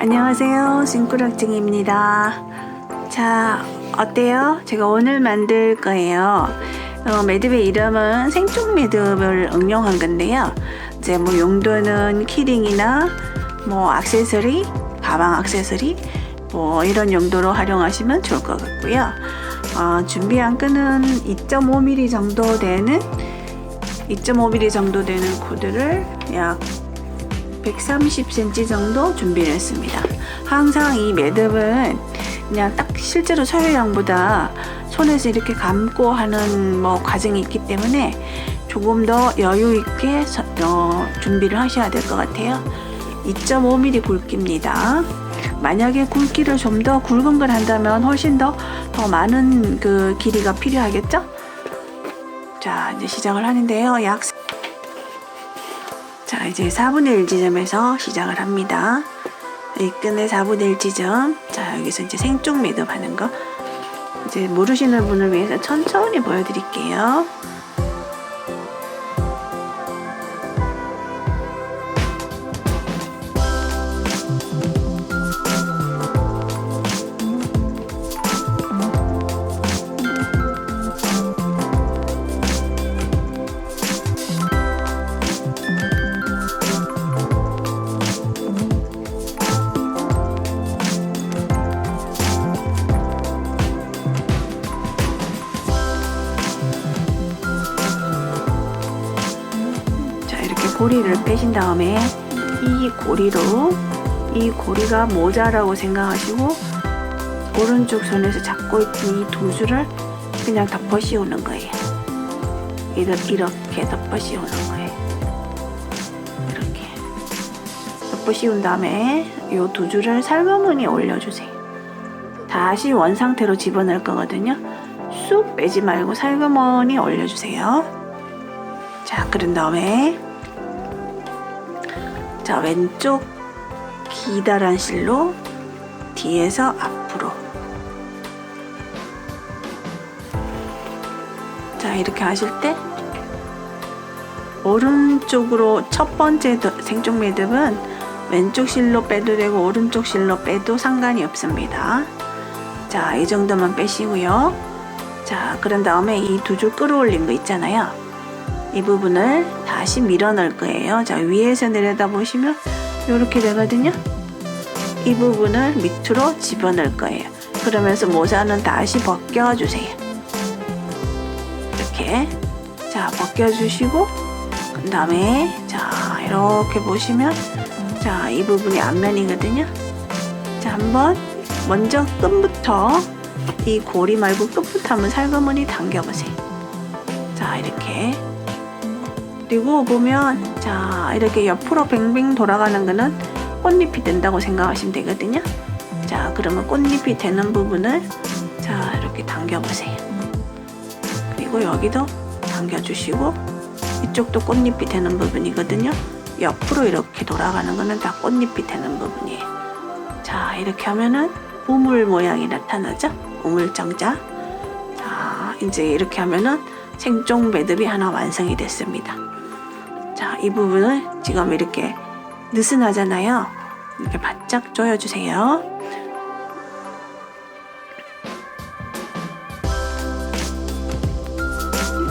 안녕하세요, 싱꾸락증입니다. 자, 어때요? 제가 오늘 만들 거예요. 매듭의 이름은 생쪽 매듭을 응용한 건데요. 이제 뭐 용도는 키링이나 뭐 액세서리, 가방 액세서리 뭐 이런 용도로 활용하시면 좋을 것 같고요. 준비한 끈은 2.5mm 정도 되는 코드를 약 130cm 정도 준비를 했습니다. 항상 이 매듭은 그냥 딱 실제로 소요량보다 손에서 이렇게 감고 하는 뭐 과정이 있기 때문에 조금 더 여유 있게 준비를 하셔야 될 것 같아요. 2.5mm 굵기입니다. 만약에 굵기를 좀 더 굵은 걸 한다면 훨씬 더 많은 그 길이가 필요하겠죠? 자, 이제 시작을 하는데요. 자, 이제 4분의 1 지점에서 시작을 합니다. 이 끈의 4분의 1 지점. 자, 여기서 이제 생쪽 매듭 하는 거. 이제 모르시는 분을 위해서 천천히 보여드릴게요. 고리를 빼신 다음에 이 고리가 모자라고 생각하시고 오른쪽 손에서 잡고 있던 이 두 줄을 그냥 덮어 씌우는 거예요. 이렇게 덮어 씌우는 거예요. 이렇게 덮어 씌운 다음에 이 두 줄을 살그머니 올려주세요. 다시 원 상태로 집어넣을 거거든요. 쑥 빼지 말고 살그머니 올려주세요. 자, 그런 다음에 자, 왼쪽 기다란 실로 뒤에서 앞으로. 자, 이렇게 하실 때 오른쪽으로 첫 번째 생쪽 매듭은 왼쪽 실로 빼도 되고 오른쪽 실로 빼도 상관이 없습니다. 자, 이 정도만 빼시고요. 자, 그런 다음에 이 두 줄 끌어올린 거 있잖아요. 이 부분을 다시 밀어 넣을 거예요. 자, 위에서 내려다 보시면 이렇게 되거든요. 이 부분을 밑으로 집어 넣을 거예요. 그러면서 모자는 다시 벗겨 주세요. 이렇게. 자, 벗겨 주시고 그 다음에 자, 이렇게 보시면 자, 이 부분이 앞면이거든요. 자, 한번 먼저 끈부터 이 고리 말고 끝부터 한번 살그머니 당겨 보세요. 자, 이렇게. 그리고 보면 자, 이렇게 옆으로 뱅뱅 돌아가는 거는 꽃잎이 된다고 생각하시면 되거든요. 자, 그러면 꽃잎이 되는 부분을 자, 이렇게 당겨 보세요. 그리고 여기도 당겨 주시고 이쪽도 꽃잎이 되는 부분이거든요. 옆으로 이렇게 돌아가는 거는 다 꽃잎이 되는 부분이에요. 자, 이렇게 하면은 우물 모양이 나타나죠? 우물정자. 자, 이제 이렇게 하면은 생쪽 매듭이 하나 완성이 됐습니다. 자, 이 부분을 지금 이렇게 느슨하잖아요. 이렇게 바짝 조여주세요.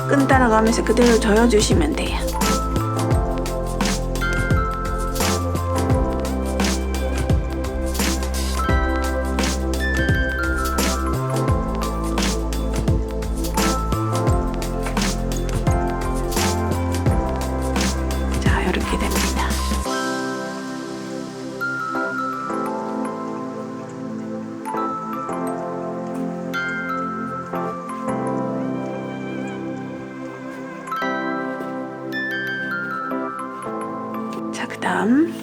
끈 따라가면서 그대로 조여주시면 돼요. 이렇게 됩니다. 자, 그 다음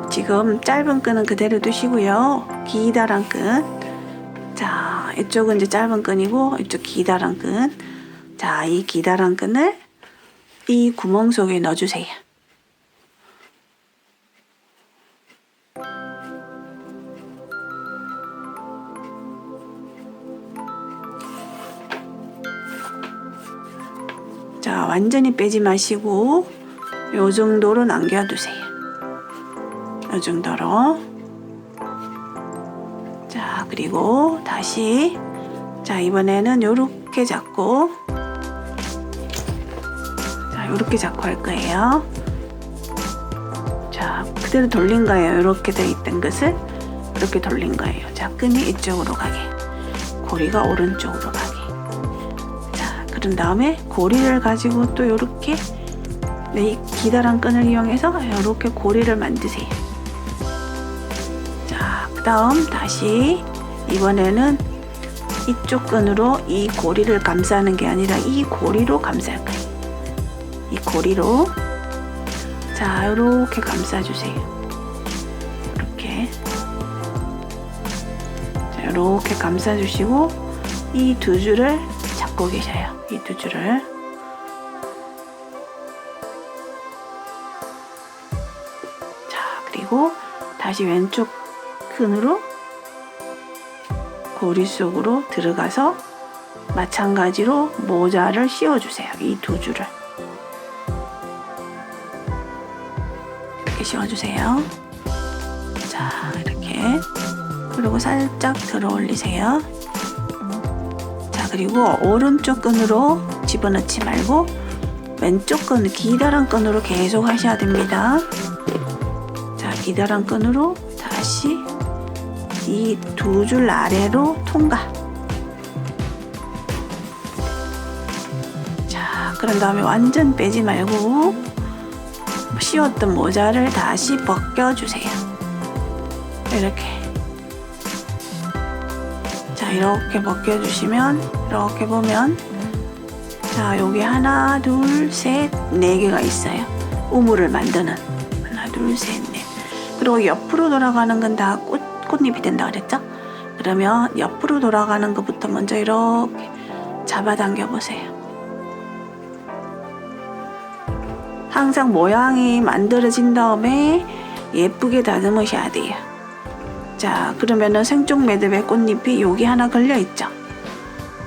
지금 짧은 끈은 그대로 두시고요. 기다란 끈. 자, 이쪽은 이제 짧은 끈이고 이쪽 기다란 끈. 자, 이 기다란 끈을 이 구멍 속에 넣어주세요. 자, 완전히 빼지 마시고 요 정도로 남겨두세요. 요 정도로. 자, 그리고 다시 자, 이번에는 요렇게 잡고 자, 요렇게 잡고 할 거예요. 자, 그대로 돌린 거예요. 요렇게 돼 있던 것을 이렇게 돌린 거예요. 자, 끈이 이쪽으로 가게, 고리가 오른쪽으로 가게. 자, 그런 다음에 고리를 가지고 또 요렇게 이 기다란 끈을 이용해서 이렇게 고리를 만드세요. 자, 그 다음 다시 이번에는 이쪽 끈으로 이 고리를 감싸는 게 아니라 이 고리로 감쌀 거예요. 이 고리로 자, 이렇게 감싸주세요. 이렇게 자, 이렇게 감싸주시고 이 두 줄을 잡고 계셔요. 이 두 줄을 자, 그리고 다시 왼쪽 끈으로 고리 속으로 들어가서 마찬가지로 모자를 씌워주세요. 이 두 줄을 이렇게 씌워주세요. 자, 이렇게 그리고 살짝 들어 올리세요. 자, 그리고 오른쪽 끈으로 집어넣지 말고 왼쪽 끈, 기다란 끈으로 계속 하셔야 됩니다. 자, 기다란 끈으로 다시 이 두 줄 아래로 통과. 자, 그런 다음에 완전 빼지 말고 씌웠던 모자를 다시 벗겨주세요. 이렇게. 자, 이렇게 벗겨주시면 이렇게 보면 자, 여기 하나, 둘, 셋, 네 개가 있어요. 우물을 만드는 하나, 둘, 셋, 넷. 그리고 옆으로 돌아가는 건 다 꽃잎이 된다 그랬죠? 그러면 옆으로 돌아가는 것부터 먼저 이렇게 잡아당겨 보세요. 항상 모양이 만들어진 다음에 예쁘게 다듬으셔야 돼요. 자, 그러면은 생쪽 매듭의 꽃잎이 여기 하나 걸려 있죠?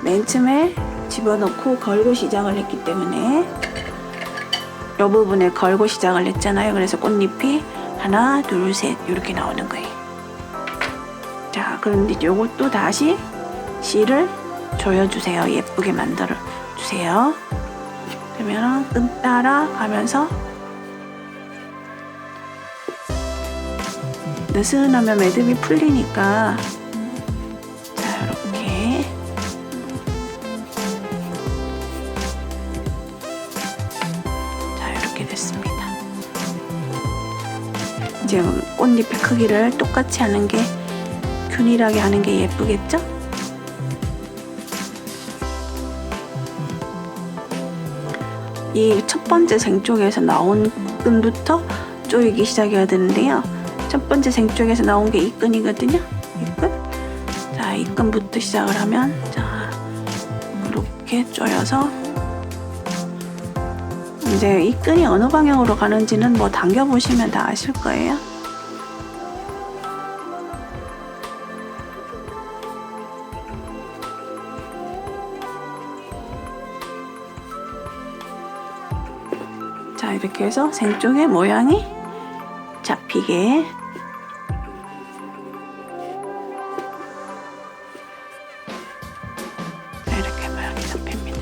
맨 처음에 집어넣고 걸고 시작을 했기 때문에 이 부분에 걸고 시작을 했잖아요. 그래서 꽃잎이 하나, 둘, 셋 이렇게 나오는 거예요. 자, 그런데 요것도 다시 실을 조여주세요. 예쁘게 만들어 주세요. 그러면 끈 따라 가면서 느슨하면 매듭이 풀리니까 자, 이렇게 자, 이렇게 됐습니다. 이제 꽃잎의 크기를 똑같이 하는 게 균일하게 하는 게 예쁘겠죠? 이 첫 번째 생쪽에서 나온 끈부터 조이기 시작해야 되는데요. 첫 번째 생쪽에서 나온 게 이 끈이거든요. 이 끈. 자, 이 끈부터 시작을 하면 자, 이렇게 조여서 이제 이 끈이 어느 방향으로 가는지는 뭐 당겨 보시면 다 아실 거예요. 자, 이렇게 해서 생쪽의 모양이 잡히게 자, 이렇게 모양이 잡힙니다.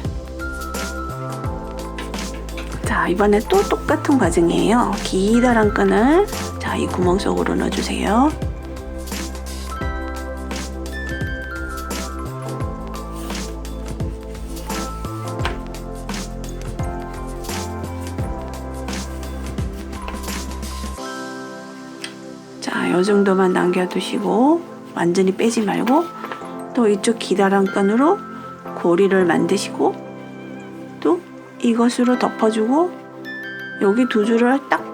자, 이번에 또 똑같은 과정이에요. 기다란 끈을 자, 이 구멍 속으로 넣어주세요. 자, 요 정도만 남겨두시고 완전히 빼지 말고 또 이쪽 기다란 끈으로 고리를 만드시고 또 이것으로 덮어주고 여기 두 줄을 딱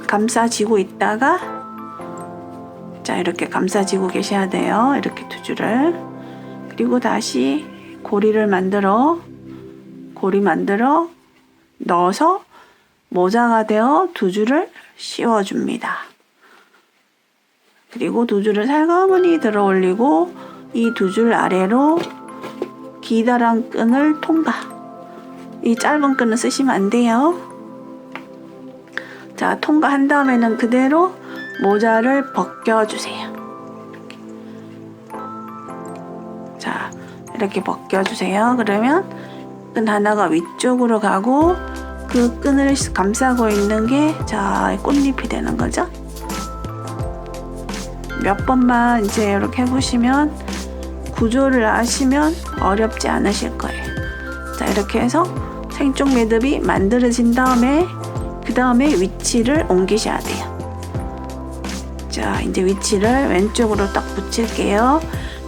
감싸지고 있다가 자, 이렇게 감싸지고 계셔야 돼요. 이렇게 두 줄을. 그리고 다시 고리 만들어 넣어서 모자가 되어 두 줄을 씌워줍니다. 그리고 두 줄을 살가머니 들어 올리고 이 두 줄 아래로 기다란 끈을 통과. 이 짧은 끈을 쓰시면 안 돼요. 자, 통과한 다음에는 그대로 모자를 벗겨주세요. 이렇게 벗겨주세요. 그러면 끈 하나가 위쪽으로 가고 그 끈을 감싸고 있는 게 자 꽃잎이 되는 거죠. 몇 번만 이제 이렇게 해보시면 구조를 아시면 어렵지 않으실 거예요. 자 이렇게 해서 생쪽 매듭이 만들어진 다음에 그 다음에 위치를 옮기셔야 돼요. 자 이제 위치를 왼쪽으로 딱 붙일게요.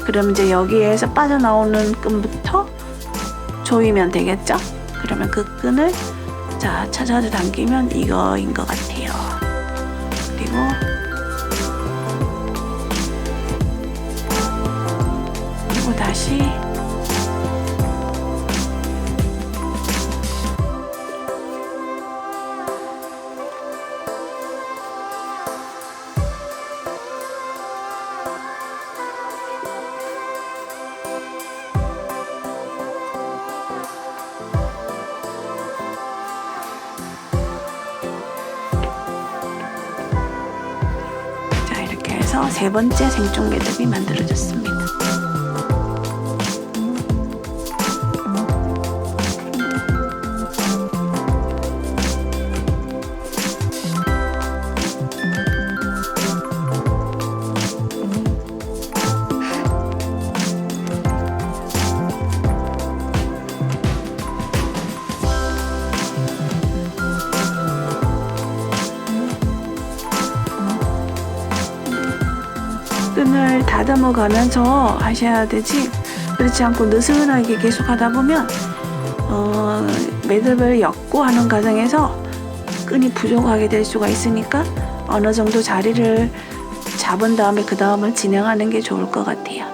그럼 이제 여기에서 빠져나오는 끈부터 조이면 되겠죠? 그러면 그 끈을 자 찾아서 당기면 이거인 것 같아요. 그리고 다시 세 번째 생쪽 매듭이 만들어졌습니다. 끈을 다듬어 가면서 하셔야 되지 그렇지 않고 느슨하게 계속 하다 보면 매듭을 엮고 하는 과정에서 끈이 부족하게 될 수가 있으니까 어느 정도 자리를 잡은 다음에 그 다음을 진행하는 게 좋을 것 같아요.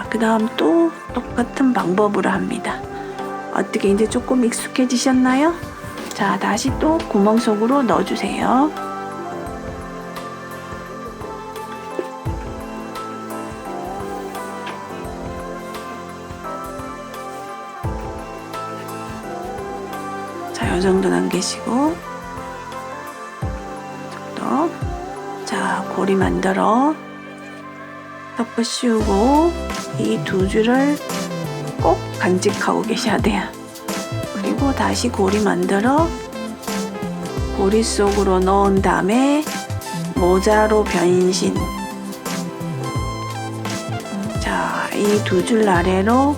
그 다음 또 똑같은 방법으로 합니다. 어떻게 이제 조금 익숙해지셨나요? 자, 다시 또 구멍 속으로 넣어주세요. 자, 이 정도 남기시고 또 자, 고리 만들어 덮어 씌우고 이 두 줄을 꼭 간직하고 계셔야 돼요. 그리고 다시 고리 만들어 고리 속으로 넣은 다음에 모자로 변신. 자, 이 두 줄 아래로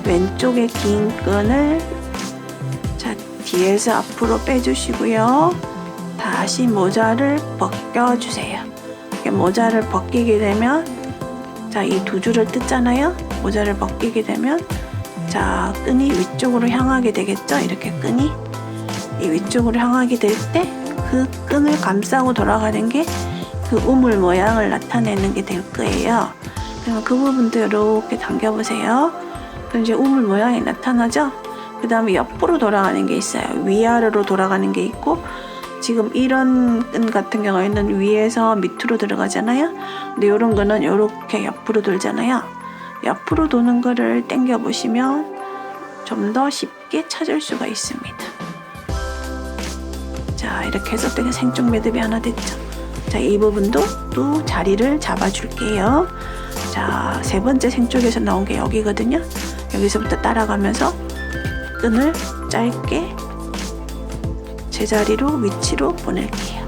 왼쪽에 긴 끈을 자 뒤에서 앞으로 빼주시고요. 다시 모자를 벗겨주세요. 모자를 벗기게 되면 자, 이 두 줄을 뜯잖아요. 모자를 벗기게 되면 자, 끈이 위쪽으로 향하게 되겠죠. 이렇게 끈이 이 위쪽으로 향하게 될 때 그 끈을 감싸고 돌아가는 게 그 우물 모양을 나타내는 게 될 거예요. 그러면 그 부분도 이렇게 당겨보세요. 그럼 이제 우물 모양이 나타나죠. 그 다음에 옆으로 돌아가는 게 있어요. 위아래로 돌아가는 게 있고 지금 이런 끈 같은 경우에는 위에서 밑으로 들어가잖아요. 근데 이런 거는 이렇게 옆으로 돌잖아요. 옆으로 도는 거를 당겨 보시면 좀 더 쉽게 찾을 수가 있습니다. 자, 이렇게 해서 또 생쪽 매듭이 하나 됐죠. 자, 이 부분도 또 자리를 잡아 줄게요. 자, 세 번째 생쪽에서 나온 게 여기거든요. 여기서부터 따라가면서 끈을 짧게 제자리로 위치로 보낼게요.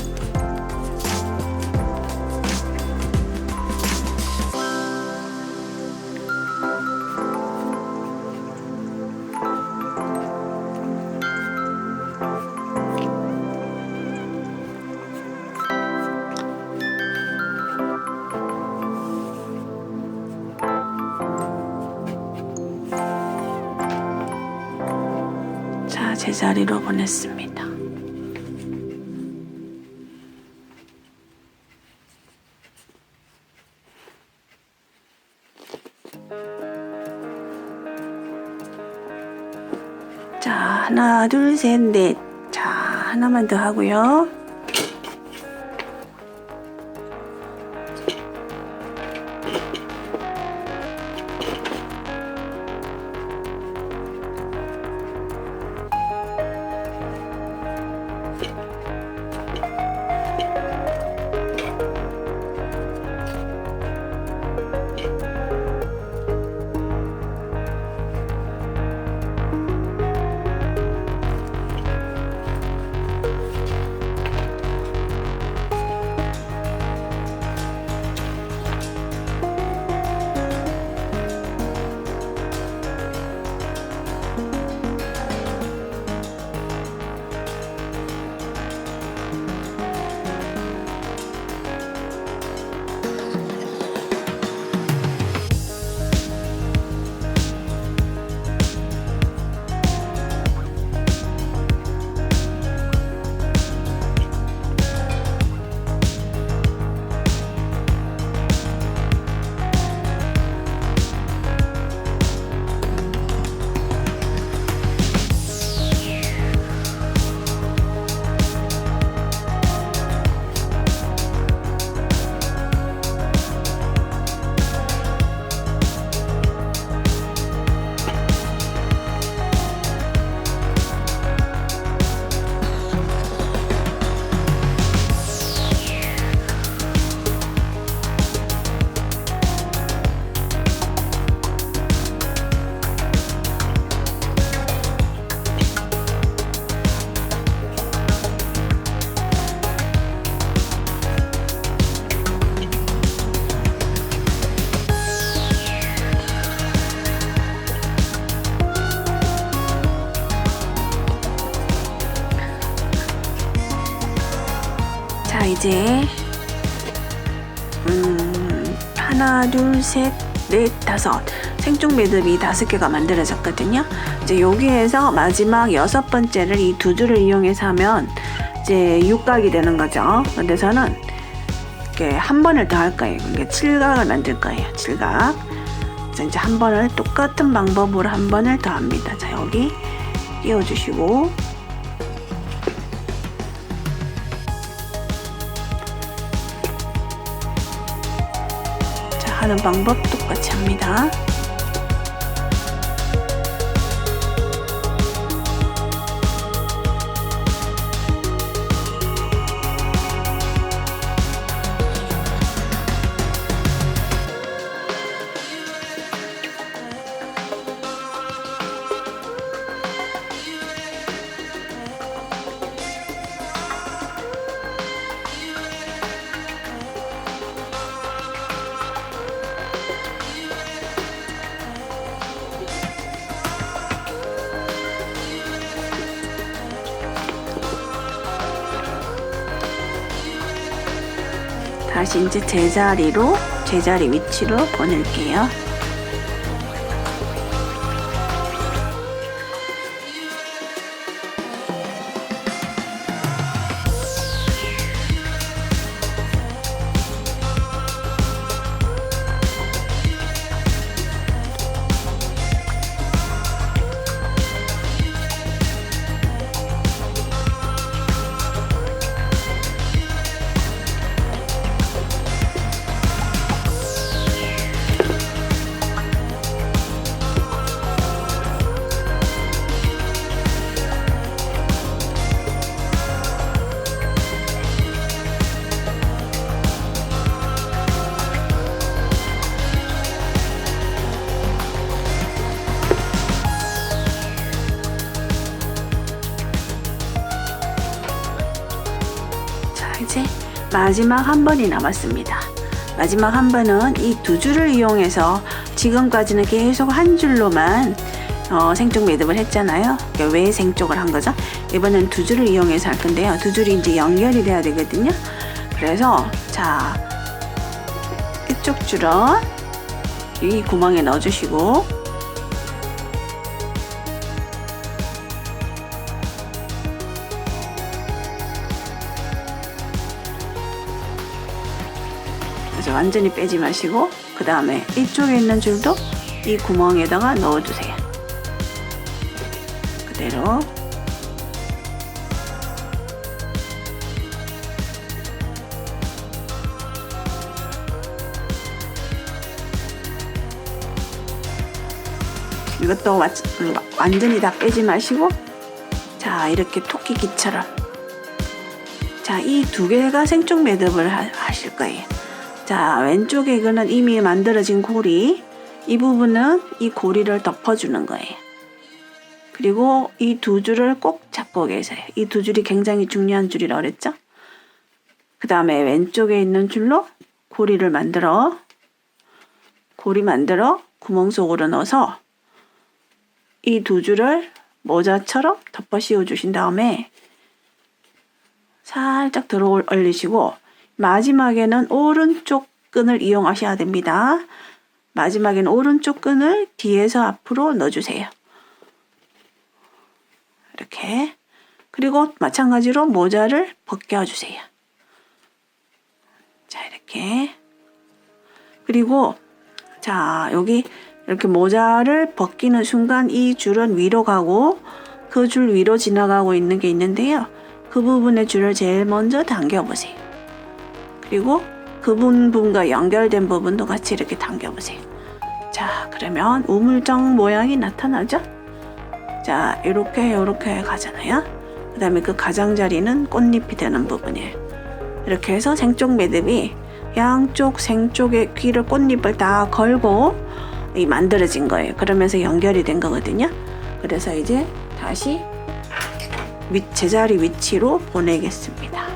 자, 제자리로 보냈습니다. 자, 하나, 둘, 셋, 넷. 자, 하나만 더 하고요. 이제 하나, 둘, 셋, 넷, 다섯 생쪽 매듭이 5개가 만들어졌거든요. 이제 여기에서 마지막 6번째를 이 두 줄을 이용해서 하면 이제 육각이 되는 거죠. 근데 저는 이렇게 한 번을 더 할 거예요. 그러니까 7각을 만들 거예요. 7각. 그래서 이제 한 번을 똑같은 방법으로 한 번을 더 합니다. 자, 여기 끼워주시고 자, 하는 방법 똑같이 합니다. 다시 이제 제자리 위치로 보낼게요. 이제 마지막 한 번이 남았습니다. 마지막 한 번은 이 두 줄을 이용해서 지금까지는 계속 한 줄로만 생쪽 매듭을 했잖아요. 왜 생쪽을 한 거죠? 이번엔 두 줄을 이용해서 할 건데요. 두 줄이 이제 연결이 돼야 되거든요. 그래서 자, 이쪽 줄은 이 구멍에 넣어주시고 완전히 빼지 마시고 그 다음에 이쪽에 있는 줄도 이 구멍에다가 넣어주세요. 그대로 이것도 완전히 다 빼지 마시고 자, 이렇게 토끼기처럼 자, 이 두 개가 생쪽 매듭을 하실 거예요. 자, 왼쪽에 이거는 이미 만들어진 고리, 이 부분은 이 고리를 덮어주는 거예요. 그리고 이 두 줄을 꼭 잡고 계세요. 이 두 줄이 굉장히 중요한 줄이라고 그랬죠? 그 다음에 왼쪽에 있는 줄로 고리 만들어 구멍 속으로 넣어서 이 두 줄을 모자처럼 덮어 씌워 주신 다음에 살짝 들어 올리시고 마지막에는 오른쪽 끈을 이용하셔야 됩니다. 마지막에는 오른쪽 끈을 뒤에서 앞으로 넣어주세요. 이렇게. 그리고 마찬가지로 모자를 벗겨주세요. 자, 이렇게. 그리고 자, 여기 이렇게 모자를 벗기는 순간 이 줄은 위로 가고 그 줄 위로 지나가고 있는 게 있는데요. 그 부분의 줄을 제일 먼저 당겨보세요. 그리고 그 부분과 연결된 부분도 같이 이렇게 당겨보세요. 자, 그러면 우물정 모양이 나타나죠? 자, 이렇게 가잖아요. 그 다음에 그 가장자리는 꽃잎이 되는 부분이에요. 이렇게 해서 생쪽 매듭이 양쪽 생쪽의 귀를 꽃잎을 다 걸고 만들어진 거예요. 그러면서 연결이 된 거거든요. 그래서 이제 다시 제자리 위치로 보내겠습니다.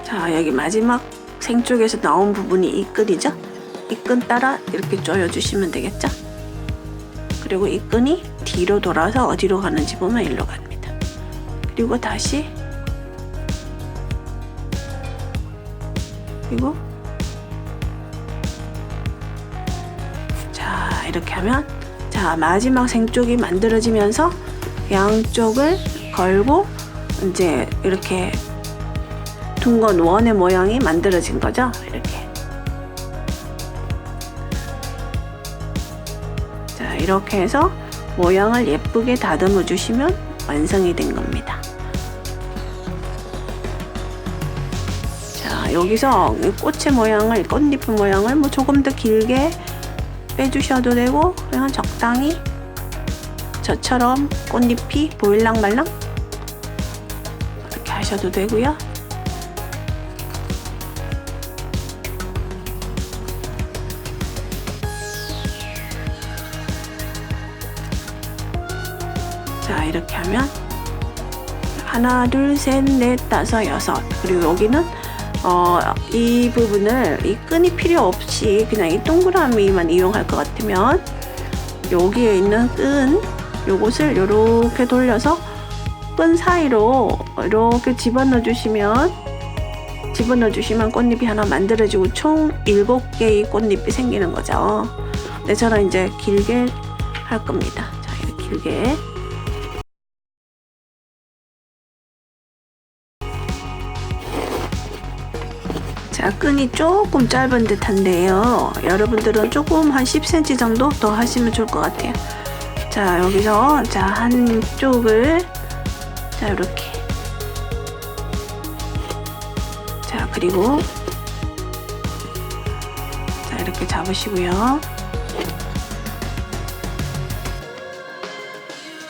자, 여기 마지막 생쪽에서 나온 부분이 이 끈이죠. 이 끈 따라 이렇게 조여주시면 되겠죠? 그리고 이 끈이 뒤로 돌아서 어디로 가는지 보면 일로 갑니다. 그리고 다시 그리고 자 이렇게 하면 자 마지막 생쪽이 만들어지면서 양쪽을 걸고 이제 이렇게 둥근 원의 모양이 만들어진 거죠. 이렇게 자 이렇게 해서 모양을 예쁘게 다듬어 주시면 완성이 된 겁니다. 자 여기서 꽃의 모양을 꽃잎 모양을 뭐 조금 더 길게 빼주셔도 되고 그냥 적당히 저처럼 꽃잎이 보일랑말랑 이렇게 하셔도 되고요. 자 이렇게 하면 하나 둘 셋 넷 다섯 여섯 그리고 여기는 이 부분을 이 끈이 필요 없이 그냥 이 동그라미만 이용할 것 같으면 여기에 있는 끈 요것을 이렇게 돌려서 끈 사이로 이렇게 집어넣어 주시면 꽃잎이 하나 만들어지고 총 7개의 꽃잎이 생기는 거죠. 네, 저는 이제 길게 할 겁니다. 자 이렇게 길게 자 끈이 조금 짧은 듯한데요. 여러분들은 조금 한 10cm 정도 더 하시면 좋을 것 같아요. 자 여기서 자 한쪽을 자 이렇게 자 그리고 자 이렇게 잡으시고요.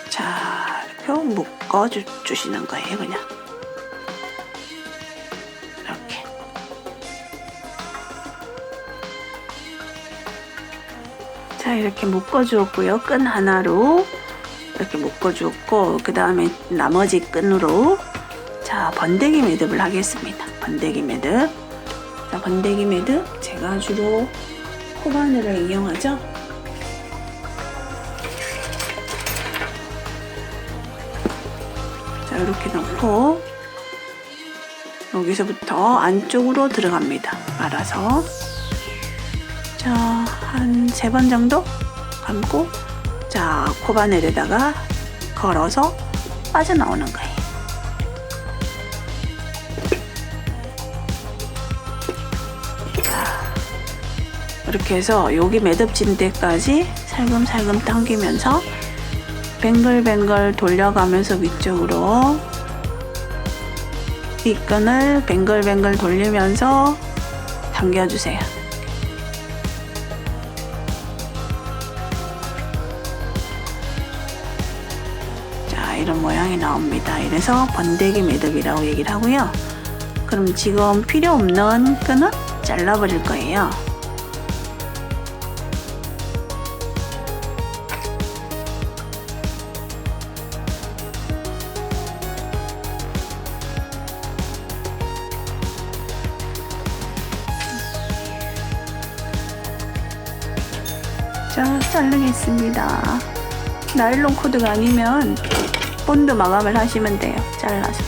자 이렇게 묶어 주시는 거예요. 그냥 이렇게 자 이렇게 묶어 주었고요. 끈 하나로 이렇게 묶어 주었고 그 다음에 나머지 끈으로 자 번데기 매듭을 하겠습니다. 번데기 매듭 자 번데기 매듭 제가 주로 코바늘을 이용하죠. 자 이렇게 넣고 여기서부터 안쪽으로 들어갑니다. 말아서 자 한 3번 정도 감고 자 코바늘에다가 걸어서 빠져나오는 거예요. 자, 이렇게 해서 여기 매듭진 데까지 살금살금 당기면서 뱅글뱅글 돌려가면서 위쪽으로 이 끈을 뱅글뱅글 돌리면서 당겨주세요. 이런 모양이 나옵니다. 이래서 번데기 매듭이라고 얘기를 하고요. 그럼 지금 필요 없는 끈은 잘라버릴 거예요. 자, 자르겠습니다. 나일론 코드가 아니면 본드 마감을 하시면 돼요. 잘라서.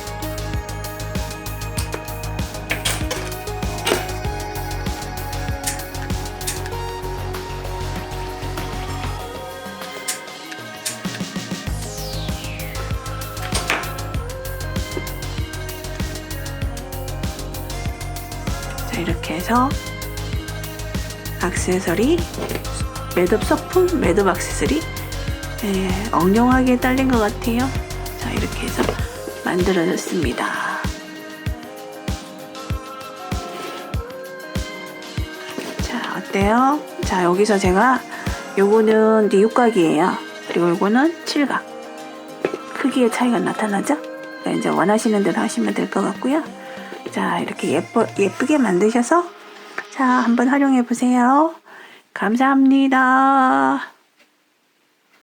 자 이렇게 해서 액세서리 매듭 소품, 매듭 액세서리 엉뚱하게 딸린 것 같아요. 자 이렇게 해서 만들어졌습니다. 자 어때요? 자 여기서 제가 요거는 이제 육각이에요. 그리고 요거는 칠각. 크기의 차이가 나타나죠? 그러니까 이제 원하시는 대로 하시면 될 것 같고요. 자 이렇게 예쁘게 만드셔서 자 한번 활용해 보세요. 감사합니다.